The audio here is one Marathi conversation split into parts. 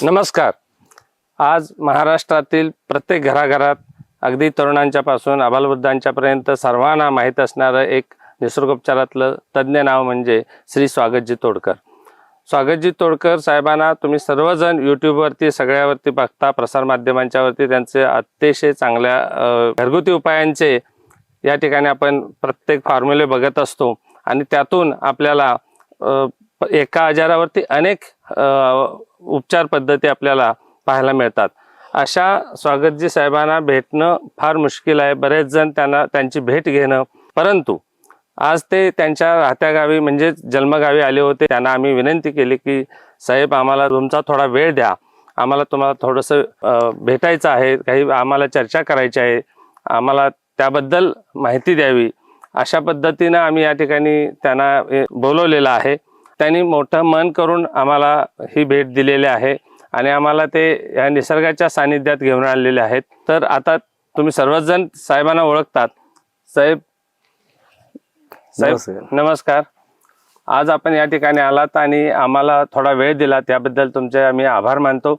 नमस्कार. आज महाराष्ट्रातील प्रत्येक घराघरात अगदी तरुणांच्या पासून आबालवृद्धांच्यापर्यंत सर्वांना माहीत असणारं एक निसर्गोपचारातलं तज्ज्ञ नाव म्हणजे श्री स्वागतजी तोडकर. स्वागतजी तोडकर साहेबांना तुम्ही सर्वजण यूट्यूबवरती सगळ्यावरती बघता, प्रसारमाध्यमांच्यावरती त्यांचे अतिशय चांगल्या घरगुती उपायांचे या ठिकाणी आपण प्रत्येक फॉर्म्युले बघत असतो आणि त्यातून आपल्याला एका आजारावरती अनेक उपचार पद्धती आपल्याला पाहायला मिळतात. अशा स्वागतजी साहेबांना भेटणं फार मुश्किल आहे. बरेच जण त्यांची भेट घेणं, परंतु आज ते त्यांच्या राहत्या गावी म्हणजे जन्मगावी आले होते. त्यांना आम्ही विनंती केली की साहेब आम्हाला तुमचा थोडा वेळ द्या, आम्हाला तुम्हाला थोडंसं भेटायचं आहे, काही आम्हाला चर्चा करायची आहे, आम्हाला त्याबद्दल माहिती द्यावी. अशा पद्धतीनं आम्ही या ठिकाणी त्यांना बोलवलेलं आहे. त्यांनी मोठं मन करून आम्हाला ही भेट दिलेली आहे आणि आम्हाला ते या निसर्गाच्या सानिध्यात घेऊन आलेले आहेत. तर आता तुम्ही सर्वच जण साहेबांना ओळखतात. साहेब नमस्कार. आज आपण या ठिकाणी आलात आणि आम्हाला थोडा वेळ दिला, त्याबद्दल तुमचे आम्ही आभार मानतो.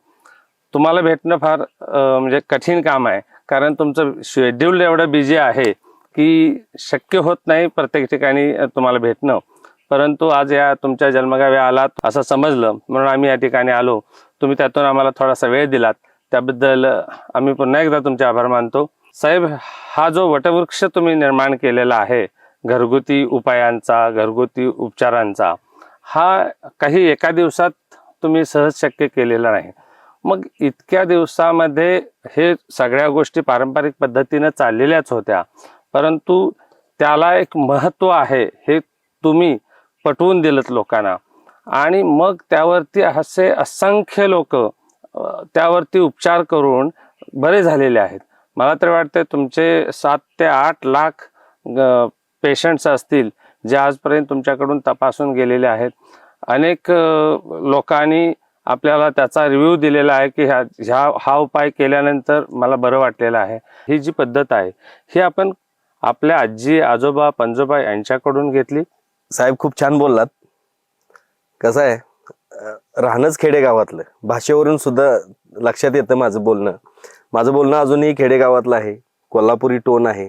तुम्हाला भेटणं फार म्हणजे कठीण काम आहे, कारण तुमचं शेड्यूल एवढं बिझी आहे की शक्य होत नाही प्रत्येक ठिकाणी तुम्हाला भेटणं. परंतु आज या तुमच्या जन्मगावी आलात असं समजलं म्हणून आम्ही या ठिकाणी आलो. तुम्ही त्यातून आम्हाला थोडासा वेळ दिलात, त्याबद्दल आम्ही पुन्हा एकदा तुमचे आभार मानतो. साहेब, हा जो वटवृक्ष तुम्ही निर्माण केलेला आहे घरगुती उपायांचा, घरगुती उपचारांचा, हा काही एका दिवसात तुम्ही सहज शक्य केलेला नाही. मग इतक्या दिवसामध्ये हे सगळ्या गोष्टी पारंपरिक पद्धतीने चाललेल्याच होत्या, परंतु त्याला एक महत्त्व आहे हे तुम्ही पटवून दिलत लोकांना आणि मग त्यावरती असे असंख्य लोक त्यावरती उपचार करून बरे झालेले आहेत. मला तर वाटते तुमचे 7 ते 8 लाख पेशंट्स असतील जे आजपर्यंत तुमच्याकडून तपासून गेलेले आहेत. अनेक लोकांनी आपल्याला त्याचा रिव्ह्यू दिलेला आहे की हा उपाय केल्यानंतर मला बरं वाटलेलं आहे. ही जी पद्धत आहे ही आपण आपल्या आजी आजोबा पणजोबा यांच्याकडून घेतली. साहेब खूप छान बोललात. कसं आहे, राहणंच खेडेगावातलं, भाषेवरून सुद्धा लक्षात येतं माझं बोलणं अजूनही खेडेगावातलं आहे, कोल्हापुरी टोन आहे.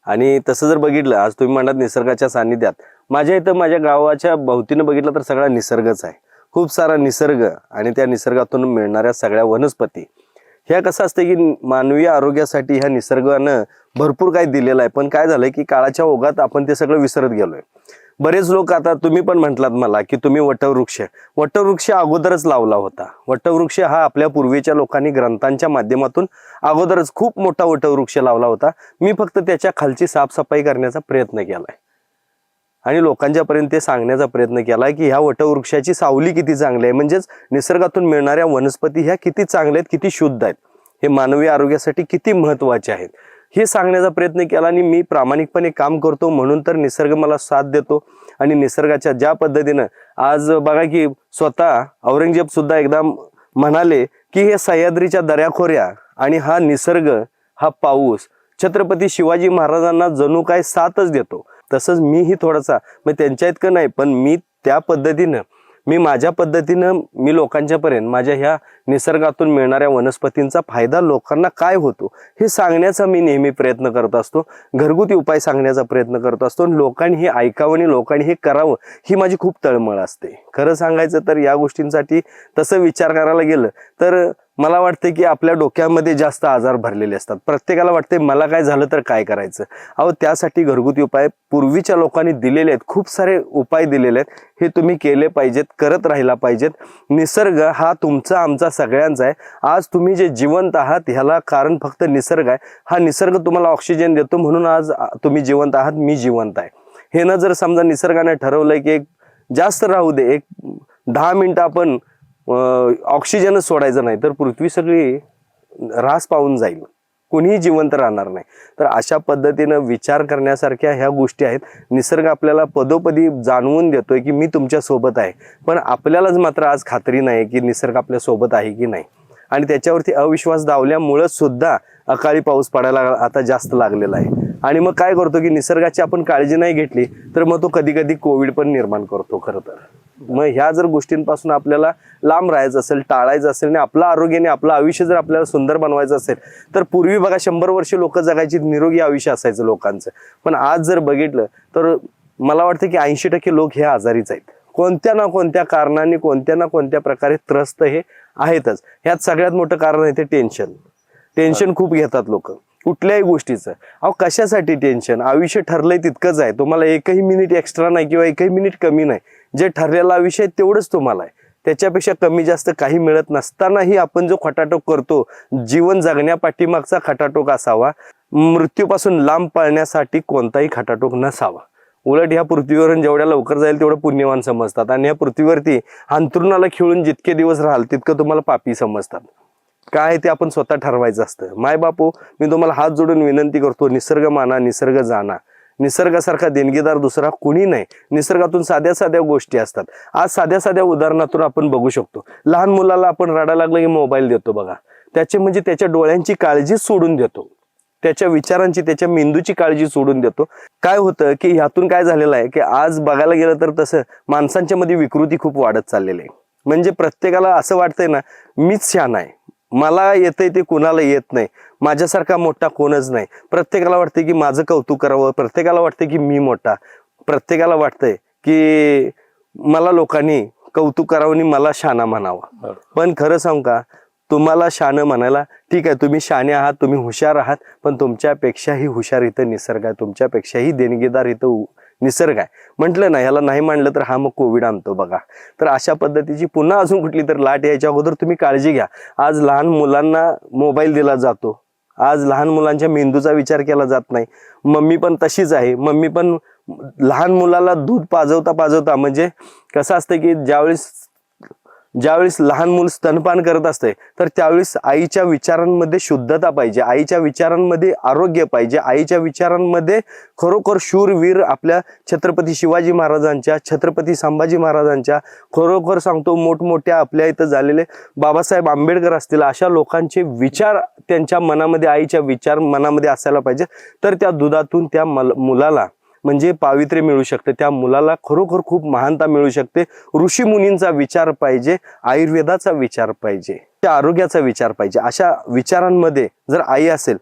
आणि तसं जर बघितलं, आज तुम्ही म्हणतात निसर्गाच्या सानिध्यात, माझ्या इथं माझ्या गावाच्या भोवतीनं बघितलं तर सगळा निसर्गच आहे, खूप सारा निसर्ग. आणि त्या निसर्गातून मिळणाऱ्या सगळ्या वनस्पती ह्या कसं असतं की मानवी आरोग्यासाठी ह्या निसर्गानं भरपूर काही दिलेलं आहे. पण काय झालंय की काळाच्या ओघात आपण ते सगळं विसरत गेलोय. बरेच लोक, आता तुम्ही पण म्हटलात मला की तुम्ही वटवृक्ष अगोदरच लावला होता. वटवृक्ष हा आपल्या पूर्वीच्या लोकांनी ग्रंथांच्या माध्यमातून अगोदरच खूप मोठा वटवृक्ष लावला होता. मी फक्त त्याच्या खालची साफसफाई करण्याचा प्रयत्न केलाय आणि लोकांच्यापर्यंत ते सांगण्याचा प्रयत्न केलाय की ह्या वटवृक्षाची सावली किती चांगली आहे, म्हणजेच निसर्गातून मिळणाऱ्या वनस्पती ह्या किती चांगल्या आहेत, किती शुद्ध आहेत, हे मानवी आरोग्यासाठी किती महत्वाचे आहेत हे सांगण्याचा प्रयत्न केला. आणि मी प्रामाणिकपणे काम करतो म्हणून तर निसर्ग मला साथ देतो. आणि निसर्गाच्या ज्या पद्धतीनं आज बघा की स्वतः औरंगजेब सुद्धा एकदा म्हणाले की हे सह्याद्रीच्या दऱ्याखोऱ्या आणि हा निसर्ग, हा पाऊस छत्रपती शिवाजी महाराजांना जणू काय साथच देतो. तसंच मीही थोडासा, मग त्यांच्या इतकं नाही, पण मी त्या पद्धतीनं, मी माझ्या पद्धतीनं मी लोकांच्यापर्यंत माझ्या ह्या निसर्गातून मिळणाऱ्या वनस्पतींचा फायदा लोकांना काय होतो हे सांगण्याचा मी नेहमी प्रयत्न करत असतो. घरगुती उपाय सांगण्याचा प्रयत्न करत असतो. लोकांनी हे ऐकावं आणि लोकांनी हे करावं ही माझी खूप तळमळ असते. खरं सांगायचं तर या गोष्टींसाठी तसं विचार करायला गेलं तर मला वाटतं की आपल्या डोक्यामध्ये जास्त आजार भरलेले असतात. प्रत्येकाला वाटते मला काय झालं तर काय करायचं. अहो, त्यासाठी घरगुती उपाय पूर्वीच्या लोकांनी दिलेले आहेत, खूप सारे उपाय दिलेले आहेत. हे तुम्ही केले पाहिजेत, करत राहिला पाहिजेत. निसर्ग हा तुमचा आमचा सगळ्यांचा आहे. आज तुम्ही जे जिवंत आहात ह्याला कारण फक्त निसर्ग आहे. हा निसर्ग तुम्हाला ऑक्सिजन देतो म्हणून आज तुम्ही जिवंत आहात, मी जिवंत आहे. हे ना जर समजा निसर्गाने ठरवलंय की एक जास्त राहू दे, एक 10 मिनिटं आपण ऑक्सिजनच सोडायचं नाही तर पृथ्वी सगळी ऱ्हास पावून जाईल, कोणीही जिवंत राहणार नाही. तर अशा पद्धतीनं विचार करण्यासारख्या ह्या गोष्टी आहेत. निसर्ग आपल्याला पदोपदी जाणवून देतोय की मी तुमच्या सोबत आहे, पण आपल्यालाच मात्र आज खात्री नाही की निसर्ग आपल्या सोबत आहे की नाही. आणि त्याच्यावरती अविश्वास दावल्यामुळं सुद्धा अकाळी पाऊस पडायला आता जास्त लागलेला आहे. आणि मग काय करतो की निसर्गाची आपण काळजी नाही घेतली तर मग तो कधी कधी कोविड पण निर्माण करतो खरं तर. मग ह्या जर गोष्टींपासून आपल्याला लांब राहायचं असेल, टाळायचं असेल आणि आपलं आरोग्याने आपलं आयुष्य जर आपल्याला सुंदर बनवायचं असेल तर पूर्वी बघा 100 वर्ष लोक जगायची, निरोगी आयुष्य असायचं लोकांचं. पण आज जर बघितलं तर मला वाटतं की 80% लोक हे आजारीच आहेत. कोणत्या ना कोणत्या कारणाने, कोणत्या ना कोणत्या प्रकारे त्रस्त हे आहेतच. ह्यात सगळ्यात मोठं कारण आहे ते टेन्शन खूप घेतात लोक कुठल्याही गोष्टीचं. अहो कशासाठी टेन्शन? आयुष्य ठरलंय तितकंच आहे. तुम्हाला एकही मिनिट एक्स्ट्रा नाही किंवा एकही मिनिट कमी नाही. जे ठरलेलं आयुष्य आहे तेवढंच तुम्हाला आहे. त्याच्यापेक्षा कमी जास्त काही मिळत नसतानाही आपण जो खटाटोप करतो, जीवन जगण्यापाठीमागचा खटाटोप असावा, मृत्यूपासून लांब पळण्यासाठी कोणताही खटाटोप नसावा. उलट ह्या पृथ्वीवरून जेवढ्या लवकर जाईल तेवढं पुण्यवान समजतात आणि ह्या पृथ्वीवरती अंथरुणाला खिळून जितके दिवस राहाल तितकं तुम्हाला पापी समजतात. काय ते आपण स्वतः ठरवायचं असतं. माय बापू, मी तुम्हाला हात जोडून विनंती करतो, निसर्ग माना, निसर्ग जाणा. निसर्गासारखा देणगीदार दुसरा कुणी नाही. निसर्गातून साध्या साध्या गोष्टी असतात. आज साध्या साध्या उदाहरणातून आपण बघू शकतो. लहान मुलाला आपण रडायला लागलं की मोबाईल देतो बघा. त्याचे म्हणजे त्याच्या डोळ्यांची काळजी सोडून देतो, त्याच्या विचारांची, त्याच्या मेंदूची काळजी सोडून देतो. काय होतं की ह्यातून काय झालेलं आहे की आज बघायला गेलं तर तसं माणसांच्या मध्ये विकृती खूप वाढत चाललेली आहे. म्हणजे प्रत्येकाला असं वाटतंय ना, मीच शहाणा आहे, मला येतंय ते कुणाला येत नाही, माझ्यासारखा मोठा कोणच नाही. प्रत्येकाला वाटतंय की माझं कौतुक करावं, प्रत्येकाला वाटतंय की मी मोठा, प्रत्येकाला वाटतंय की मला लोकांनी कौतुक करावं आणि मला शहाणा म्हणावा. पण खरं सांगू का, तुम्हाला शहाणं म्हणायला ठीक आहे, तुम्ही शहाणे आहात, तुम्ही हुशार आहात, पण तुमच्यापेक्षाही हुशार इथं निसर्ग आहे, तुमच्यापेक्षाही देणगीदार इथं निसर्ग आहे. म्हटलं ना, ह्याला नाही मांडलं तर हा मग कोविड आणतो बघा. तर अशा पद्धतीची पुन्हा अजून कुठली तर लाट यायच्या अगोदर तुम्ही काळजी घ्या. आज लहान मुलांना मोबाईल दिला जातो, आज लहान मुलांच्या मेंदूचा विचार केला जात नाही. मम्मी पण तशीच आहे. मम्मी पण लहान मुलाला दूध पाजवता म्हणजे कसं असतं की ज्यावेळेस लहान मूल स्तनपान करत असते तर त्यावेळेस आईच्या विचारांमध्ये शुद्धता पाहिजे, आईच्या विचारांमध्ये आरोग्य पाहिजे, आईच्या विचारांमध्ये खरोखर शूरवीर आपल्या छत्रपती शिवाजी महाराजांच्या, छत्रपती संभाजी महाराजांच्या, खरोखर सांगतो मोठमोठ्या आपल्या इथं झालेले बाबासाहेब आंबेडकर असतील, अशा लोकांचे विचार त्यांच्या मनामध्ये, आईच्या विचार मनामध्ये असायला पाहिजे. तर त्या दुधातून त्या मुलाला म्हणजे पावित्र्य मिळू शकते, त्या मुलाला खरोखर खूप महानता मिळू शकते. ऋषी मुनींचा विचार पाहिजे, आयुर्वेदाचा विचार पाहिजे, त्या आरोग्याचा विचार पाहिजे. अशा विचारांमध्ये जर आई असेल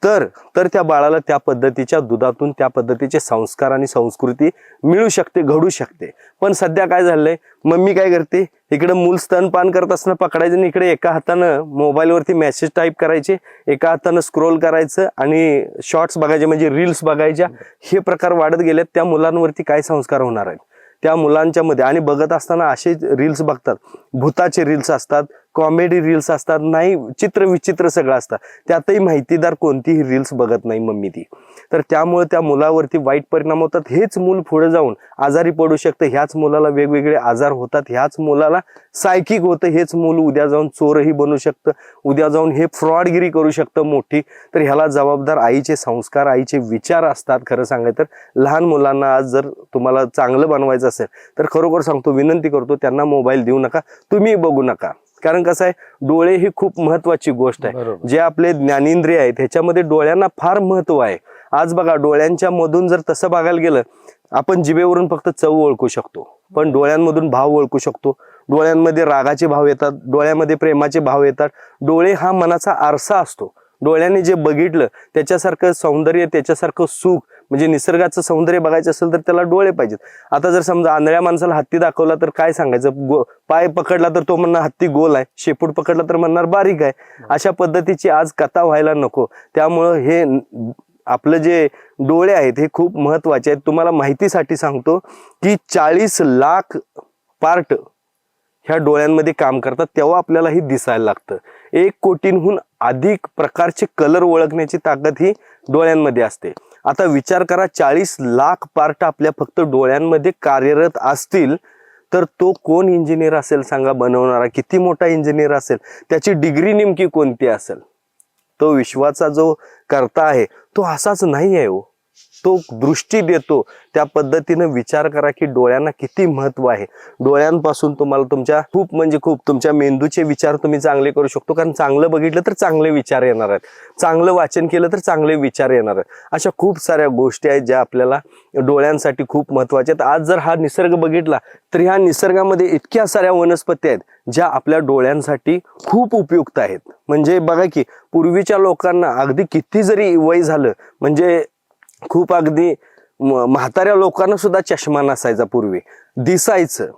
तर त्या बाळाला त्या पद्धतीच्या दुधातून त्या पद्धतीचे संस्कार आणि संस्कृती मिळू शकते, घडू शकते. पण सध्या काय झालंय, मम्मी काय करते, इकडे मूल स्तनपान करत असताना पकडायचं आणि इकडे एका हातानं मोबाईलवरती मेसेज टाईप करायचे, एका हातानं स्क्रोल करायचं आणि शॉर्ट्स बघायचे, म्हणजे रील्स बघायच्या. हे प्रकार वाढत गेलेत. त्या मुलांवरती काय संस्कार होणार आहेत त्या मुलांच्या मध्ये? आणि बघत असताना असे रील्स बघतात, भूताचे रील्स असतात, कॉमेडी रील्स असतात, नाही चित्र विचित्र सगळं असतात. त्यातही माहितीदार कोणतीही रील्स बघत नाही मम्मी ती. तर त्यामुळे त्या मुलावरती वाईट परिणाम होतात. हेच मूल पुढे जाऊन आजारी पडू शकतं, ह्याच मुलाला वेगवेगळे आजार होतात, ह्याच मुलाला सायकिक होतं, हेच मूल उद्या जाऊन चोरही बनू शकतं, उद्या जाऊन हे फ्रॉडगिरी करू शकतं मोठी. तर ह्याला जबाबदार आईचे संस्कार, आईचे विचार असतात. खरं सांगायचं तर लहान मुलांना आज जर तुम्हाला चांगलं बनवायचं असेल तर खरोखर सांगतो, विनंती करतो, त्यांना मोबाईल देऊ नका, तुम्ही बघू नका. कारण कसं आहे, डोळे ही खूप महत्वाची गोष्ट आहे. जे आपले ज्ञानेंद्रिय आहेत ह्याच्यामध्ये डोळ्यांना फार महत्व आहे. आज बघा, डोळ्यांच्या मधून जर तसं बघायला गेलं, आपण जिभेवरून फक्त चव ओळखू शकतो, पण डोळ्यांमधून भाव ओळखू शकतो. डोळ्यांमध्ये रागाचे भाव येतात, डोळ्यामध्ये प्रेमाचे भाव येतात. डोळे हा मनाचा आरसा असतो. डोळ्याने जे बघितलं त्याच्यासारखं सौंदर्य, त्याच्यासारखं सुख, म्हणजे निसर्गाचं सौंदर्य बघायचं असेल तर त्याला डोळे पाहिजेत. आता जर समजा आंधळ्या माणसाला हत्ती दाखवला तर काय सांगायचं, पाय पकडला तर तो म्हणणार हत्ती गोल आहे, शेपूट पकडला तर म्हणणार बारीक आहे. अशा पद्धतीची आज कथा व्हायला नको. त्यामुळं हे आपलं जे डोळे आहेत हे खूप महत्वाचे आहेत. तुम्हाला माहितीसाठी सांगतो की 40 लाख पार्ट ह्या डोळ्यांमध्ये काम करतात, तेव्हा आपल्याला ही दिसायला लागतं. 1 कोटींहून अधिक प्रकारचे कलर ओळखण्याची ताकद ही डोळ्यांमध्ये असते. आता विचार करा, 40 लाख पार्ट आपल्या फक्त डोळ्यांमध्ये कार्यरत असतील तर तो कोण इंजिनियर असेल सांगा, बनवणारा किती मोठा इंजिनियर असेल, त्याची डिग्री नेमकी कोणती असेल. तो विश्वाचा जो करता आहे तो असाच नाही आहे हो. तो दृष्टी देतो त्या पद्धतीनं विचार करा की डोळ्यांना किती महत्व आहे. डोळ्यांपासून तुम्हाला तुमच्या खूप म्हणजे खूप तुमच्या मेंदूचे विचार तुम्ही चांगले करू शकतो, कारण चांगलं बघितलं तर चांगले विचार येणार आहेत, चांगलं वाचन केलं तर चांगले विचार येणार आहेत. अशा खूप साऱ्या गोष्टी आहेत ज्या आपल्याला डोळ्यांसाठी खूप महत्वाच्या आहेत. आज जर हा निसर्ग बघितला तर ह्या निसर्गामध्ये इतक्या साऱ्या वनस्पती आहेत ज्या आपल्या डोळ्यांसाठी खूप उपयुक्त आहेत. म्हणजे बघा की पूर्वीच्या लोकांना अगदी किती जरी वय झालं, म्हणजे खूप अगदी म्हाताऱ्या लोकांना सुद्धा चष्मा नसायचा, पूर्वी दिसायचं.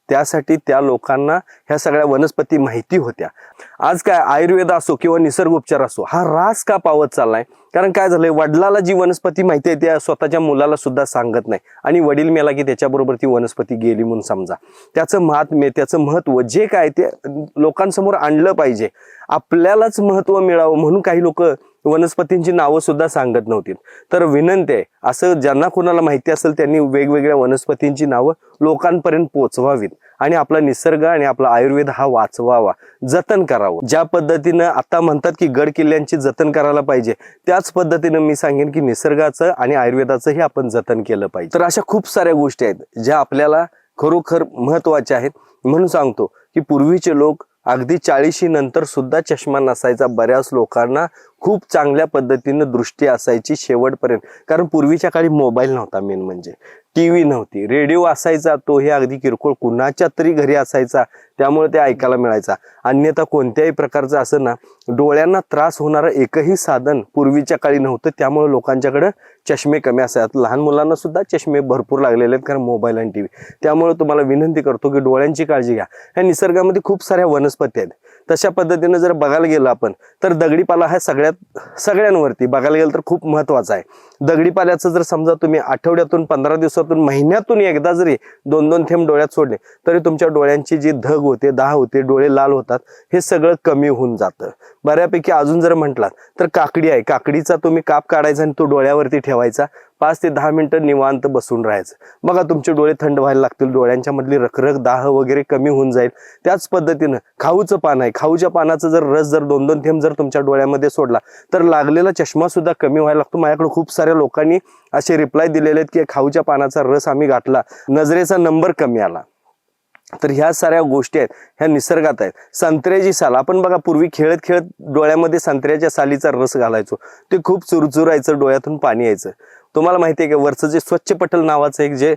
त्यासाठी त्या लोकांना ह्या सगळ्या वनस्पती माहिती होत्या. आज काय आयुर्वेद असो किंवा निसर्ग उपचार असो, हा ऱ्हास का पावत चाललाय? कारण काय झालंय, वडिलाला जी वनस्पती माहिती आहे त्या स्वतःच्या मुलाला सुद्धा सांगत नाही, आणि वडील मेला की त्याच्याबरोबर ती वनस्पती गेली म्हणून समजा. त्याचं महात्म्य, त्याचं महत्व जे काय ते लोकांसमोर आणलं पाहिजे. आपल्यालाच महत्व मिळावं म्हणून काही लोक वनस्पतींची नावं सुद्धा सांगत नव्हती. तर विनंती आहे, असं ज्यांना कोणाला माहिती असेल त्यांनी वेगवेगळ्या वनस्पतींची नावं लोकांपर्यंत पोहोचवावीत आणि आपला निसर्ग आणि आपला आयुर्वेद हा वाचवावा, जतन करावं. ज्या पद्धतीनं आता म्हणतात की गड किल्ल्यांची जतन करायला पाहिजे, त्याच पद्धतीनं मी सांगेन की निसर्गाचं आणि आयुर्वेदाचंही आपण जतन केलं पाहिजे. तर अशा खूप साऱ्या गोष्टी आहेत ज्या आपल्याला खरोखर महत्वाच्या आहेत. म्हणून सांगतो की पूर्वीचे लोक अगदी 40 नंतर सुद्धा चष्मा नसायचा. बऱ्याच लोकांना खूप चांगल्या पद्धतीनं दृष्टी असायची शेवटपर्यंत, कारण पूर्वीच्या काळी मोबाईल नव्हता, मेन म्हणजे टीव्ही नव्हती, रेडिओ असायचा, तो हे अगदी किरकोळ कुणाच्या तरी घरी असायचा, त्यामुळे ते ऐकायला मिळायचा. अन्यथा कोणत्याही प्रकारचं असं ना डोळ्यांना त्रास होणारं एकही साधन पूर्वीच्या काळी नव्हतं. त्यामुळे लोकांच्याकडे चष्मे कमी असतात. लहान मुलांना सुद्धा चष्मे भरपूर लागलेले आहेत, कारण मोबाईल आणि टीव्ही. त्यामुळे तुम्हाला विनंती करतो की डोळ्यांची काळजी घ्या. ह्या निसर्गामध्ये खूप साऱ्या वनस्पती आहेत. तशा पद्धतीने जर बघायला गेलं आपण तर दगडीपाला हा सगळ्यांवरती बघायला गेलं तर खूप महत्वाचा आहे. दगडीपाल्याचं जर समजा तुम्ही आठवड्यातून, 15 दिवसातून, महिन्यातून एकदा जरी 2-2 थेंब डोळ्यात सोडले तरी तुमच्या डोळ्यांची जी धग होते, दाह होते, डोळे लाल होतात, हे सगळं कमी होऊन जातं. बऱ्यापैकी अजून जर म्हटलात तर काकडी आहे, काकडीचा तुम्ही काप काढायचा आणि तो डोळ्यावरती ठेवायचा, 5 ते 10 मिनिटं निवांत बसून राहायचं. बघा तुमचे डोळे थंड व्हायला लागतील, डोळ्यांच्या मधली रखरख, दाह वगैरे कमी होऊन जाईल. त्याच पद्धतीनं खाऊचं पान आहे, खाऊच्या पानाचा जर रस जर 2-2 थेंब जर तुमच्या डोळ्यामध्ये सोडला तर लागलेला चष्मा सुद्धा कमी व्हायला लागतो. माझ्याकडे खूप साऱ्या लोकांनी असे रिप्लाय दिलेले आहेत की खाऊच्या पानाचा रस आम्ही घातला, नजरेचा नंबर कमी आला. तर ह्या साऱ्या गोष्टी आहेत, ह्या निसर्गात आहेत. संत्र्याची साल, आपण बघा पूर्वी खेळत खेळत डोळ्यामध्ये संत्र्याच्या सालीचा रस घालायचो, ते खूप चुरचुरायचं, डोळ्यातून पाणी यायचं. तुम्हाला माहिती आहे का, वरचं जे स्वच्छ पटल नावाचं एक जे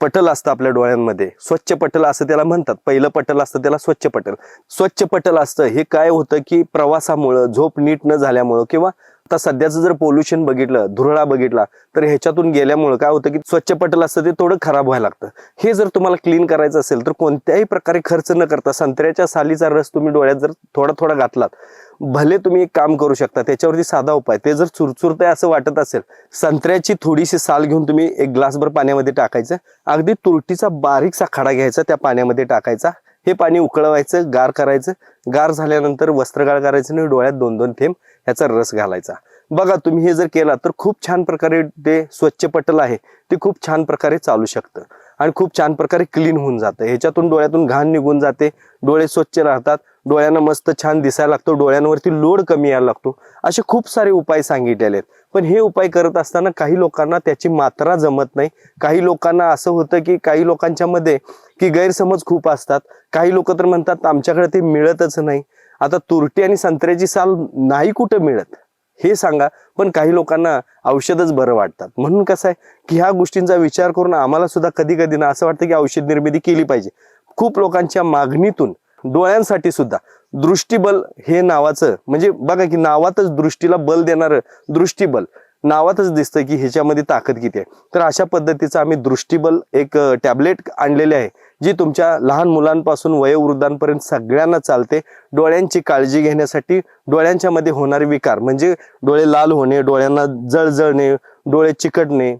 पटल असतं आपल्या डोळ्यांमध्ये, स्वच्छ पटल असं त्याला म्हणतात. पहिलं पटल असतं त्याला स्वच्छ पटल. स्वच्छ पटल असतं हे काय होतं की प्रवासामुळं, झोप नीट न झाल्यामुळं, किंवा आता सध्याचं जर पोल्युशन बघितलं, धुरळा बघितला, तर ह्याच्यातून गेल्यामुळं काय होतं की स्वच्छ पटल असतं ते थोडं खराब व्हायला लागतं. हे जर तुम्हाला क्लीन करायचं असेल तर कोणत्याही प्रकारे खर्च न करता संत्र्याच्या सालीचा रस तुम्ही डोळ्यात जर थोडा थोडा घातलात, भले तुम्ही एक काम करू शकता, त्याच्यावरती साधा उपाय, ते जर चुरचुरतंय असं वाटत असेल, संत्र्याची थोडीशी साल घेऊन तुम्ही एक ग्लासभर पाण्यामध्ये टाकायचं, अगदी तुरटीचा बारीकसा खडा घ्यायचा, त्या पाण्यामध्ये टाकायचा, हे पाणी उकळवायचं, गार करायचं, गार झाल्यानंतर वस्त्रगाळ करायचं आणि डोळ्यात 2-2 थेंब ह्याचा रस घालायचा. बघा तुम्ही हे जर केला तर खूप छान प्रकारे ते स्वच्छ पटल आहे ते खूप छान प्रकारे चालू शकतं आणि खूप छान प्रकारे क्लीन होऊन जातं. ह्याच्यातून डोळ्यातून घाण निघून जाते, डोळे स्वच्छ राहतात, डोळ्यांना मस्त छान दिसायला लागतो, डोळ्यांवरती लोड कमी यायला लागतो. असे खूप सारे उपाय सांगितलेले आहेत. पण हे उपाय करत असताना काही लोकांना त्याची मात्रा जमत नाही. काही लोकांना असं होतं की काही लोकांच्या मध्ये की गैरसमज खूप असतात. काही लोक तर म्हणतात आमच्याकडे ते मिळतच नाही. आता तुरटी आणि संत्र्याची साल नाही कुठं मिळत हे सांगा, पण काही लोकांना औषधच बरं वाटतात. म्हणून कसं आहे की ह्या गोष्टींचा विचार करून आम्हाला सुद्धा कधी कधी ना असं वाटतं की औषध निर्मिती केली पाहिजे. खूप लोकांच्या मागणीतून डोळ्यांसाठी सुद्धा दृष्टीबल हे नावाचं, म्हणजे बघा की नावातच दृष्टीला बल देणारं दृष्टीबल नावातच दिसतं की ह्याच्यामध्ये ताकद किती आहे. तर अशा पद्धतीचं आम्ही दृष्टीबल एक टॅबलेट आणलेले आहे, जी तुमच्या लहान मुलांपासून वयोवृद्धांपर्यंत सगळ्यांना चालते. डोळ्यांची काळजी घेण्यासाठी, डोळ्यांच्या मध्ये होणारे विकार म्हणजे डोळे लाल होणे, डोळ्यांना जळजळणे, डोळे चिकटणे,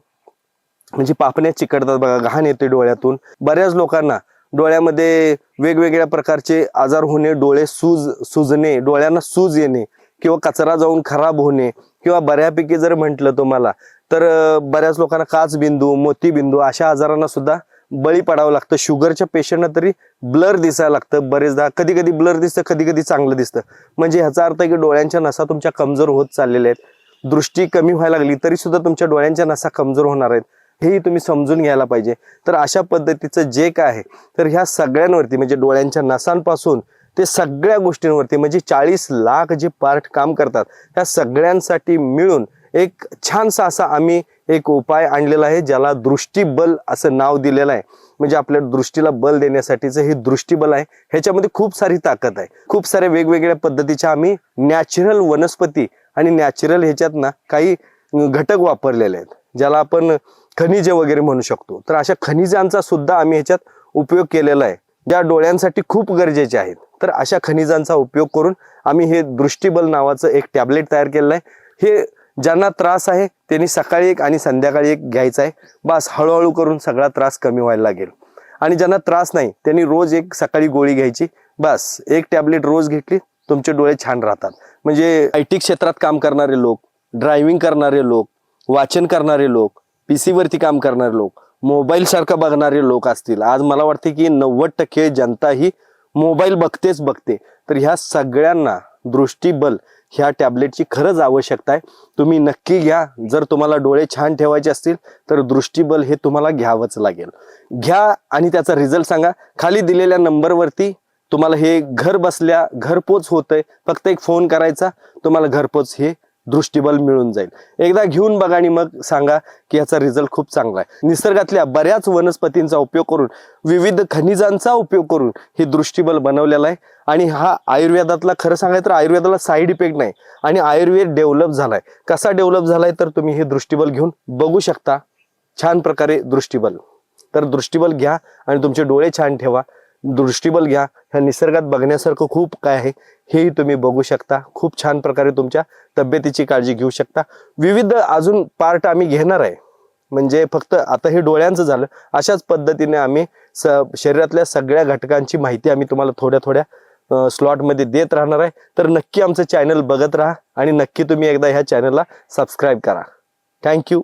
म्हणजे पापण्या चिकटतात बघा, घाण येते डोळ्यातून. बऱ्याच लोकांना डोळ्यामध्ये वेगवेगळ्या प्रकारचे आजार होणे, डोळे सुजणे, डोळ्यांना सूज येणे किंवा कचरा जाऊन खराब होणे, किंवा बऱ्यापैकी जर म्हटलं तुम्हाला तर बऱ्याच लोकांना काचबिंदू, मोतीबिंदू अशा आजारांना सुद्धा बळी पडावं लागतं. शुगरच्या पेशंटना तरी ब्लर दिसायला लागतं बरेचदा. कधी कधी ब्लर दिसतं, कधी कधी चांगलं दिसतं. म्हणजे ह्याचा अर्थ आहे की डोळ्यांच्या नसा तुमच्या कमजोर होत चाललेल्या आहेत. दृष्टी कमी व्हायला लागली तरी सुद्धा तुमच्या डोळ्यांच्या नसा कमजोर होणार आहेत, हेही तुम्ही समजून घ्यायला पाहिजे. तर अशा पद्धतीचं जे काय आहे तर ह्या सगळ्यांवरती म्हणजे डोळ्यांच्या नसांपासून ते सगळ्या गोष्टींवरती म्हणजे 40 लाख जे पार्ट काम करतात ह्या सगळ्यांसाठी मिळून एक छानसा असा आम्ही एक उपाय आणलेला आहे, ज्याला दृष्टीबल असं नाव दिलेलं आहे. म्हणजे आपल्या दृष्टीला बल देण्यासाठीचं हे दृष्टीबल आहे. ह्याच्यामध्ये खूप सारी ताकद आहे. खूप साऱ्या वेगवेगळ्या पद्धतीच्या आम्ही नॅचरल वनस्पती आणि नॅचरल ह्याच्यात ना काही घटक वापरलेले आहेत, ज्याला आपण खनिजे वगैरे म्हणू शकतो. तर अशा खनिजांचा सुद्धा आम्ही ह्याच्यात उपयोग केलेला आहे, ज्या डोळ्यांसाठी खूप गरजेचे आहेत. तर अशा खनिजांचा उपयोग करून आम्ही हे दृष्टीबल नावाचं एक टॅबलेट तयार केलेलं आहे. हे ज्यांना त्रास आहे त्यांनी सकाळी एक आणि संध्याकाळी एक घ्यायचा आहे. बस हळूहळू करून सगळा त्रास कमी व्हायला लागेल. आणि ज्यांना त्रास नाही त्यांनी रोज एक सकाळी गोळी घ्यायची. बस एक टॅबलेट रोज घेतली तुमचे डोळे छान राहतात. म्हणजे IT क्षेत्रात काम करणारे लोक, ड्रायव्हिंग करणारे लोक, वाचन करणारे लोक, PC वरती काम करणारे लोक, मोबाईल सारखं बघणारे लोक असतील. आज मला वाटते की 90% जनता ही मोबाईल बघतेच बघते. तर ह्या सगळ्यांना दृष्टीबल ह्या टॅबलेटची खरंच आवश्यकता आहे. तुम्ही नक्की घ्या. जर तुम्हाला डोळे छान ठेवायचे असतील तर दृष्टीबल हे तुम्हाला घ्यावंच लागेल. घ्या आणि त्याचा रिझल्ट सांगा. खाली दिलेल्या नंबरवरती तुम्हाला हे घर बसल्या घरपोच होतंय. फक्त एक फोन करायचा, तुम्हाला घरपोच हे दृष्टीबल मिळून जाईल. एकदा घेऊन बघा आणि मग सांगा की याचा रिझल्ट खूप चांगला आहे. निसर्गातल्या बऱ्याच वनस्पतींचा उपयोग करून, विविध खनिजांचा उपयोग करून हे दृष्टीबल बनवलेला आहे. आणि हा आयुर्वेदातला, खरं सांगायचं तर आयुर्वेदाला साईड इफेक्ट नाही आणि आयुर्वेद डेव्हलप झालाय. कसा डेव्हलप झालाय तर तुम्ही हे दृष्टीबल घेऊन बघू शकता. छान प्रकारे दृष्टीबल. तर दृष्टीबल घ्या आणि तुमचे डोळे छान ठेवा. दृष्टीबल घ्या. ह्या निसर्गात बघण्यासारखं खूप काय आहे हेही तुम्ही बघू शकता. खूप छान प्रकारे तुमच्या तब्येतीची काळजी घेऊ शकता. विविध अजून पार्ट आम्ही घेणार आहे. म्हणजे फक्त आता हे डोळ्यांचं झालं, अशाच पद्धतीने आम्ही शरीरातल्या सगळ्या घटकांची माहिती आम्ही तुम्हाला थोड्या थोड्या स्लॉटमध्ये देत राहणार आहे. तर नक्की आमचं चॅनल बघत राहा आणि नक्की तुम्ही एकदा ह्या चॅनलला सबस्क्राईब करा. थँक्यू.